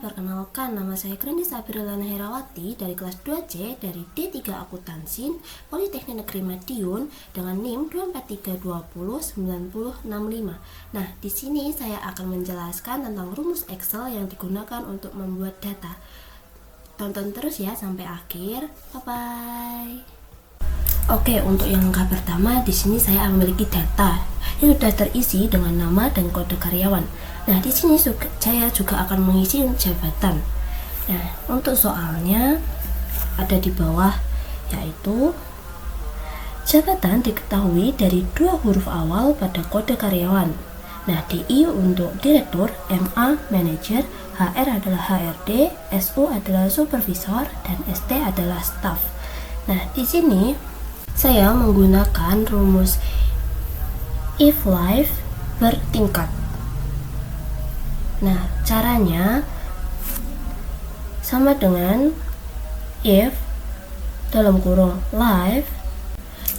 perkenalkan nama saya Kreni Sabrina Herawati dari kelas 2C dari D3 Akuntansi Politeknik Negeri Madiun dengan NIM 243209065. Nah, di sini saya akan menjelaskan tentang rumus Excel yang digunakan untuk membuat data. Tonton terus ya sampai akhir. Bye bye. Oke, untuk yang langkah pertama di sini saya memiliki data yang sudah terisi dengan nama dan kode karyawan. Nah, di sini saya juga akan mengisi jabatan. Nah, untuk soalnya ada di bawah, yaitu jabatan diketahui dari 2 huruf awal pada kode karyawan. Nah, DI untuk direktur, MA manajer, HR adalah HRD, SU adalah supervisor, dan ST adalah staff. Nah, di sini saya menggunakan rumus if life bertingkat. Nah, caranya sama dengan if dalam kurung life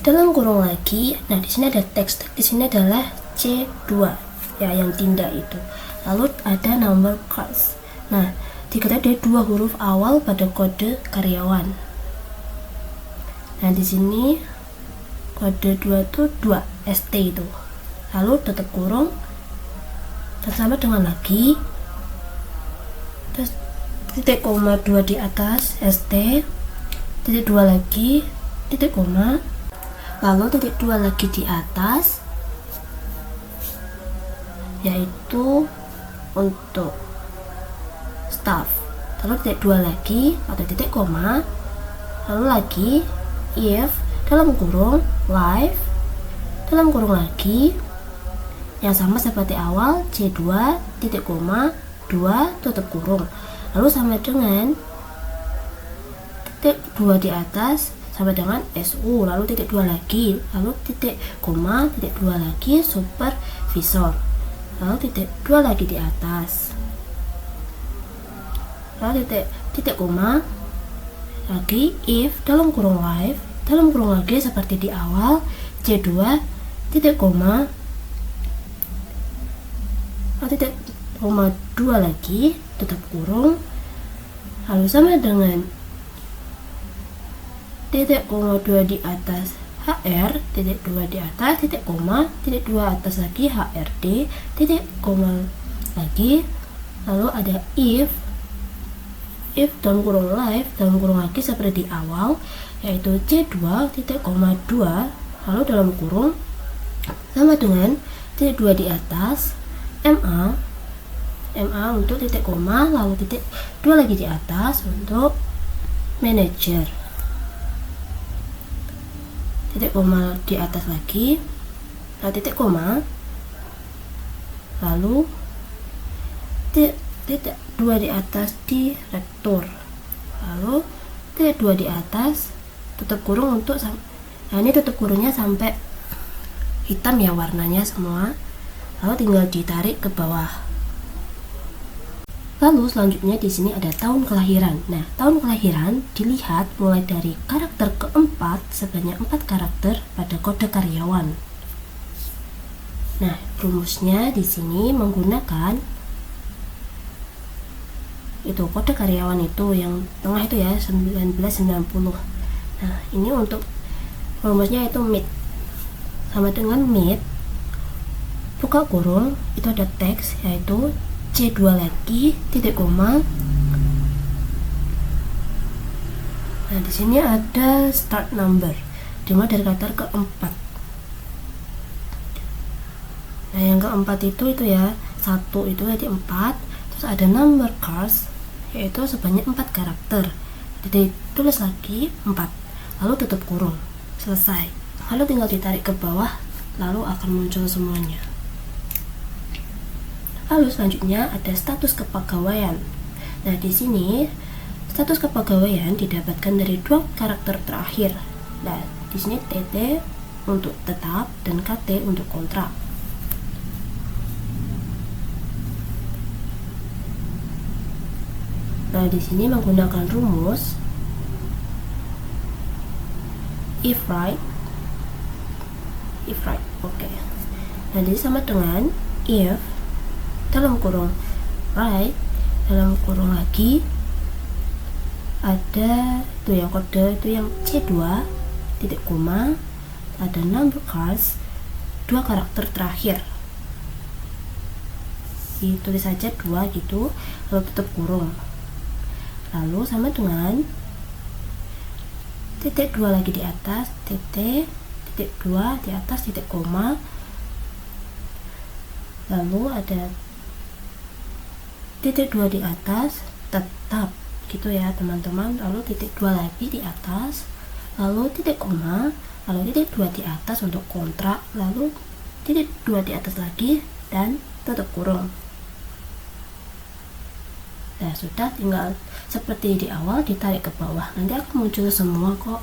dalam kurung lagi. Nah, di sini ada teks, di sini adalah C2 ya, yang tindak itu. Lalu ada number cards. Nah, diketahui ada 2 huruf awal pada kode karyawan. Nah, di sini kode 2 itu 2 ST itu. Lalu tutup kurung dan sama dengan lagi, terus titik koma 2 di atas ST, titik 2 lagi, titik koma, lalu titik 2 lagi di atas, yaitu untuk staff, lalu titik 2 lagi atau titik koma, lalu lagi if dalam kurung live dalam kurung lagi yang sama seperti awal, C2 titik koma 2 tutup kurung, lalu sama dengan titik 2 di atas sama dengan SU, lalu titik 2 lagi, lalu titik koma titik 2 lagi supervisor, lalu titik 2 lagi di atas, lalu titik koma lagi if dalam kurung live dalam kurung lagi seperti di awal, C2 titik koma titik koma 2 lagi tutup kurung, lalu sama dengan titik koma 2 di atas HR, titik 2 di atas, titik koma, titik 2 atas lagi HRD, titik koma lagi, lalu ada if dalam kurung live dalam kurung lagi seperti di awal, yaitu C2 titik koma 2, lalu dalam kurung sama dengan titik 2 di atas MA untuk titik koma, lalu titik 2 lagi di atas untuk manager, titik koma di atas lagi, lalu titik koma, lalu titik 2 di atas direktur, lalu titik 2 di atas tutup kurung untuk nah ini tutup kurungnya sampai hitam ya warnanya semua, lalu tinggal ditarik ke bawah. Lalu selanjutnya di sini ada tahun kelahiran. Nah, tahun kelahiran dilihat mulai dari karakter keempat sebanyak 4 karakter pada kode karyawan. Nah, rumusnya di sini menggunakan itu kode karyawan itu yang tengah itu ya 1990. Nah, ini untuk rumusnya itu mid sama dengan mid buka kurung itu ada teks yaitu C2 lagi titik koma. Nah, di sini ada start number dimulai dari karakter keempat. Nah, yang keempat itu ya 1 itu jadi 4, terus ada number cards yaitu sebanyak 4 karakter, jadi tulis lagi 4, lalu tutup kurung, selesai. Lalu tinggal ditarik ke bawah, lalu akan muncul semuanya. Lalu selanjutnya ada status kepegawaian. Nah, di sini status kepegawaian didapatkan dari 2 karakter terakhir. Nah, di sini TT untuk tetap dan KT untuk kontrak. Nah, di sini menggunakan rumus if right. Oke. Nah, jadi sama dengan if dalam kurung right dalam kurung lagi ada itu yang kode itu yang C2 titik koma, ada number cards 2 karakter terakhir, ditulis saja 2 gitu, lalu tutup kurung, lalu sama dengan titik 2 lagi di atas, titik 2 di atas titik koma, lalu ada titik 2 di atas tetap gitu ya teman-teman, lalu titik 2 lagi di atas, lalu titik koma, lalu titik 2 di atas untuk kontrak, lalu titik 2 di atas lagi dan tutup kurung. Nah sudah, tinggal seperti di awal ditarik ke bawah, nanti akan muncul semua kok.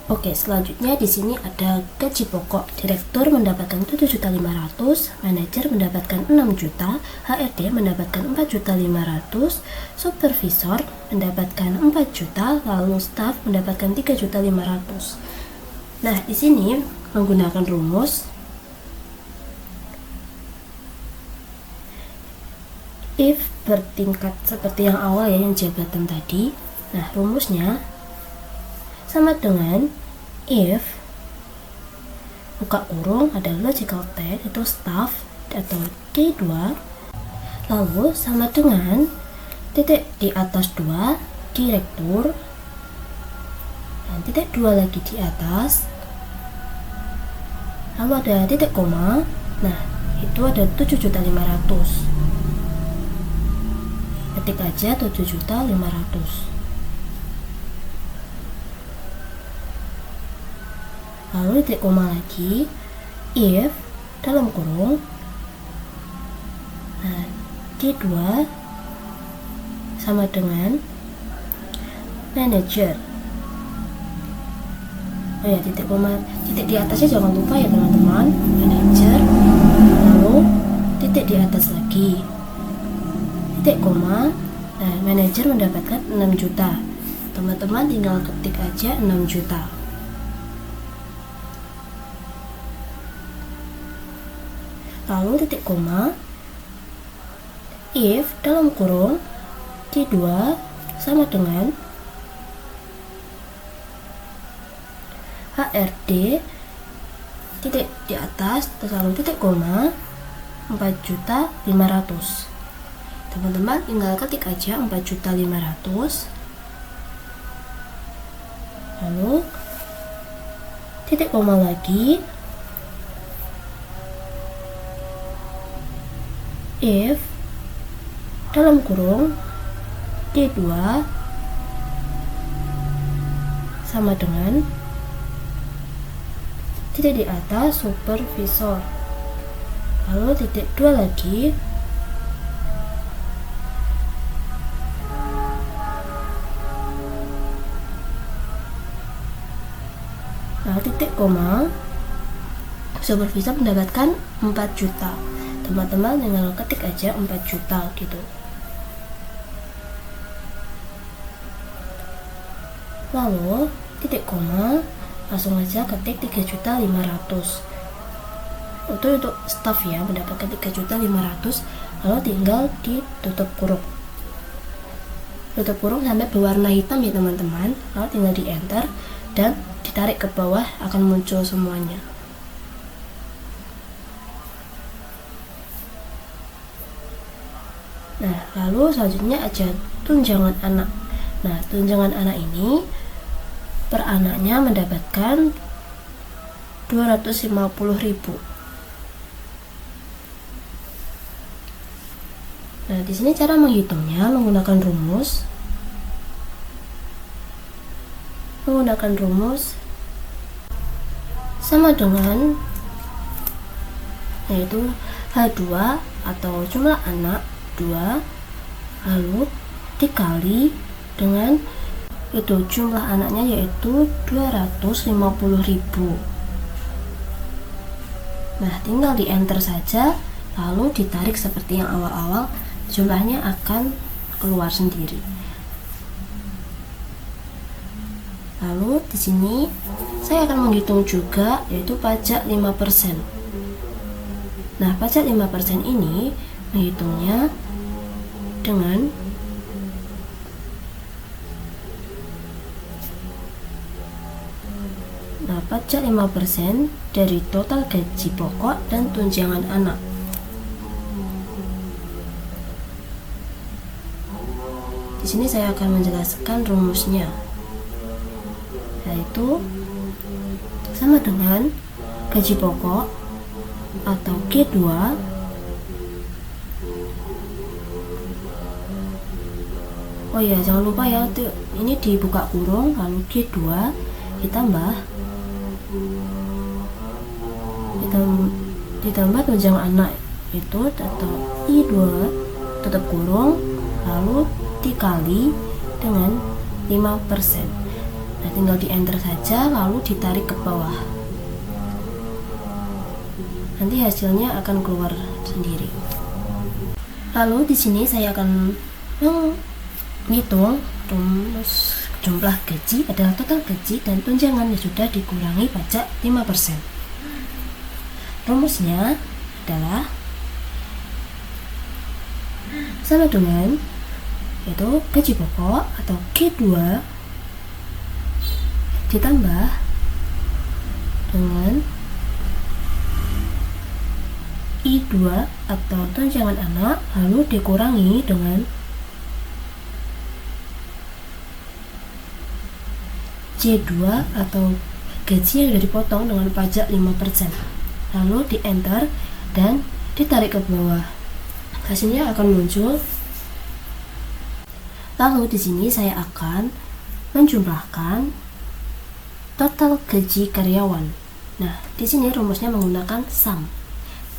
Oke, selanjutnya di sini ada gaji pokok. Direktur mendapatkan 7.500.000, manajer mendapatkan 6 juta, HRD mendapatkan 4.500.000, supervisor mendapatkan 4 juta, lalu staff mendapatkan 3.500.000. Nah, di sini menggunakan rumus if bertingkat seperti yang awal ya, yang jabatan tadi. Nah, rumusnya sama dengan if buka kurung ada logical tag itu staff atau D2, lalu sama dengan titik di atas 2 direktur dan titik 2 lagi di atas, lalu ada titik koma. Nah itu ada 7.500.000, ketik aja 7.500.000. Lalu titik koma lagi, if dalam kurung, nah D2 sama dengan manager. Oh ya, titik koma, titik di atasnya jangan lupa ya teman-teman, manager, lalu titik di atas lagi, titik koma, nah manager mendapatkan 6 juta. Teman-teman tinggal ketik aja 6 juta. Lalu titik koma, if dalam kurung D2 sama dengan HRD titik di atas, terus lalu titik koma 4.500.000. Teman-teman tinggal ketik aja 4.500.000, lalu titik koma lagi, if dalam kurung D2 sama dengan titik di atas supervisor, lalu titik 2 lagi, lalu titik koma, supervisor mendapatkan 4 juta. Teman-teman tinggal ketik aja 4 juta gitu. Lalu titik koma, langsung aja ketik 3.500.000. Itu untuk staff ya, mendapatkan 3.500.000, lalu tinggal ditutup kurung. Tutup kurung sampai berwarna hitam ya teman-teman, lalu tinggal di enter dan ditarik ke bawah, akan muncul semuanya. Nah, lalu selanjutnya aja tunjangan anak. Nah, tunjangan anak ini per anaknya mendapatkan 250.000. Nah, di sini cara menghitungnya menggunakan rumus. Sama dengan yaitu H2 atau jumlah anak 2, lalu dikali dengan itu jumlah anaknya yaitu 250.000. Nah tinggal di enter saja, lalu ditarik seperti yang awal-awal, jumlahnya akan keluar sendiri. Lalu di sini saya akan menghitung juga yaitu pajak 5%. Nah pajak 5% ini menghitungnya dengan pajak 5% dari total gaji pokok dan tunjangan anak. Di sini saya akan menjelaskan rumusnya, yaitu sama dengan gaji pokok atau G2 oh ya, jangan lupa ya, ini dibuka kurung, lalu G2 ditambah tunjangan anak itu atau I2 tutup kurung lalu dikali dengan 5%. Nah, tinggal di enter saja lalu ditarik ke bawah. Nanti hasilnya akan keluar sendiri. Lalu di sini saya akan menghitung rumus jumlah gaji adalah total gaji dan tunjangan yang sudah dikurangi pajak 5%. Rumusnya adalah sama dengan yaitu gaji pokok atau G2 ditambah dengan I2 atau tunjangan anak lalu dikurangi dengan J2 atau gaji yang sudah dipotong dengan pajak 5%. Lalu di enter dan ditarik ke bawah. Hasilnya akan muncul. Lalu di sini saya akan menjumlahkan total gaji karyawan. Nah, di sini rumusnya menggunakan sum.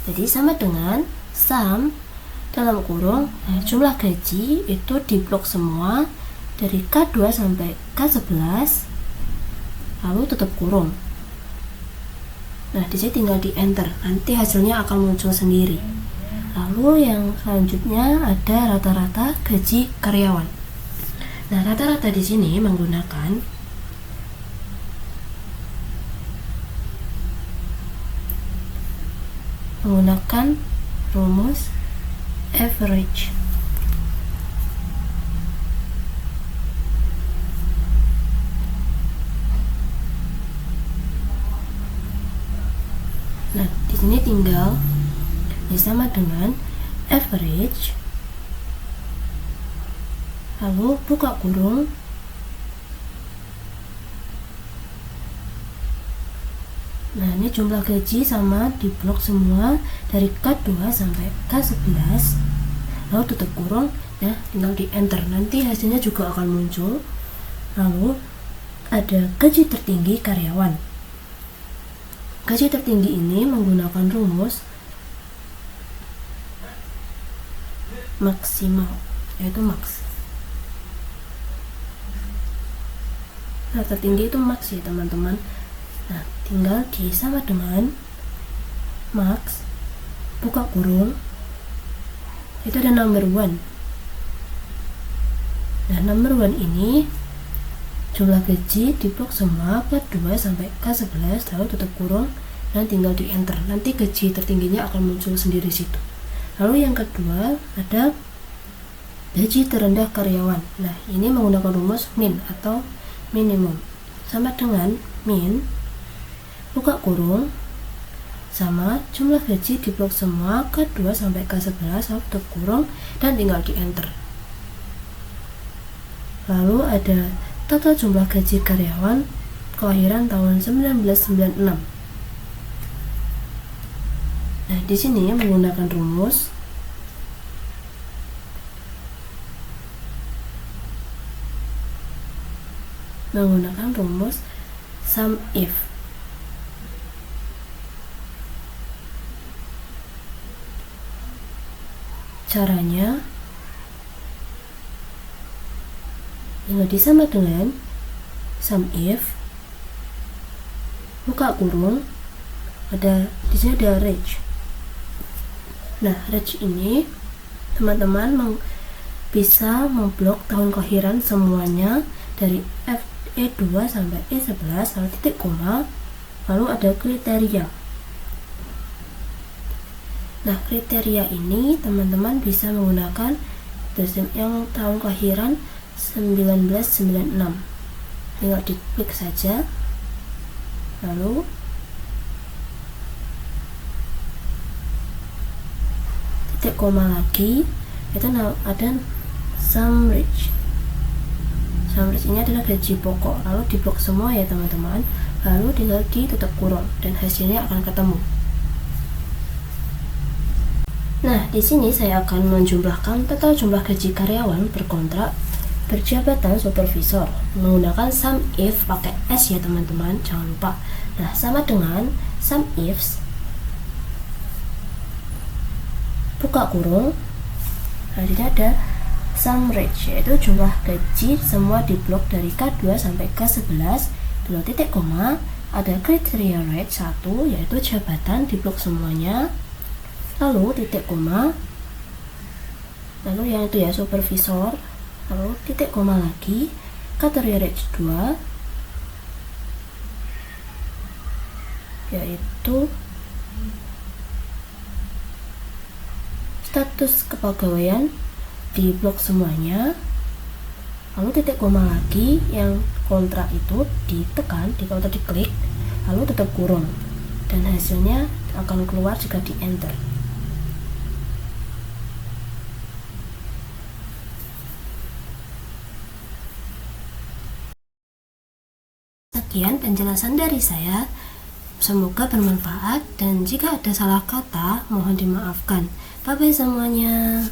Jadi sama dengan sum dalam kurung jumlah gaji itu diblok semua dari K2 sampai K11 lalu tutup kurung. Nah, di sini tinggal di enter, nanti hasilnya akan muncul sendiri. Lalu yang selanjutnya ada rata-rata gaji karyawan. Nah, rata-rata di sini menggunakan rumus average. Nah, di sini tinggal sama dengan average lalu buka kurung nah ini jumlah gaji sama diblok semua dari K2 sampai K11 lalu tutup kurung. Nah, tinggal di enter, nanti hasilnya juga akan muncul. Lalu ada gaji tertinggi karyawan. Gaji tertinggi ini menggunakan rumus maksimal, yaitu max. Nah, tertinggi itu max ya teman-teman. Nah, tinggal sama dengan max buka kurung itu ada number one. Nah, number one ini jumlah gaji diblok semua K2 sampai K11 lalu tutup kurung dan tinggal di enter, nanti gaji tertingginya akan muncul sendiri situ. Lalu yang kedua ada gaji terendah karyawan. Nah, ini menggunakan rumus min atau minimum, sama dengan min buka kurung sama jumlah gaji diblok semua K2 sampai K11 lalu tutup kurung dan tinggal di enter. Lalu ada total jumlah gaji karyawan kelahiran tahun 1996. Nah, di sini menggunakan rumus sum if. Caranya tinggal sama dengan sum if buka kurung ada di sini ada range. Nah, range ini teman-teman bisa memblok tahun kelahiran semuanya dari E2 sampai E11 lalu titik koma lalu ada kriteria. Nah, kriteria ini teman-teman bisa menggunakan Terus yang tahun kelahiran 1996, tinggal diklik saja, lalu titik koma lagi, itu ada sum rich. Sum rich ini adalah gaji pokok, lalu diblok semua ya teman-teman, lalu tinggal ditutup kurung dan hasilnya akan ketemu. Nah, di sini saya akan menjumlahkan total jumlah gaji karyawan berkontrak berjabatan supervisor menggunakan sum if pakai S ya teman-teman, jangan lupa. Nah, sama dengan sum ifs buka kurung. Nah, ini ada sum rich, yaitu jumlah gaji semua di blok dari K2 sampai K11, lalu titik koma, ada kriteria rate 1, yaitu jabatan di blok semuanya, lalu titik koma, lalu yang itu ya supervisor, lalu titik koma lagi, kriteria rate 2, yaitu status kepegawaian di blok semuanya, lalu titik koma lagi, yang kontrak itu ditekan, atau diklik, lalu tutup kurung, dan hasilnya akan keluar jika di enter. Sekian penjelasan dari saya. Semoga bermanfaat, dan jika ada salah kata mohon dimaafkan. Bye bye semuanya.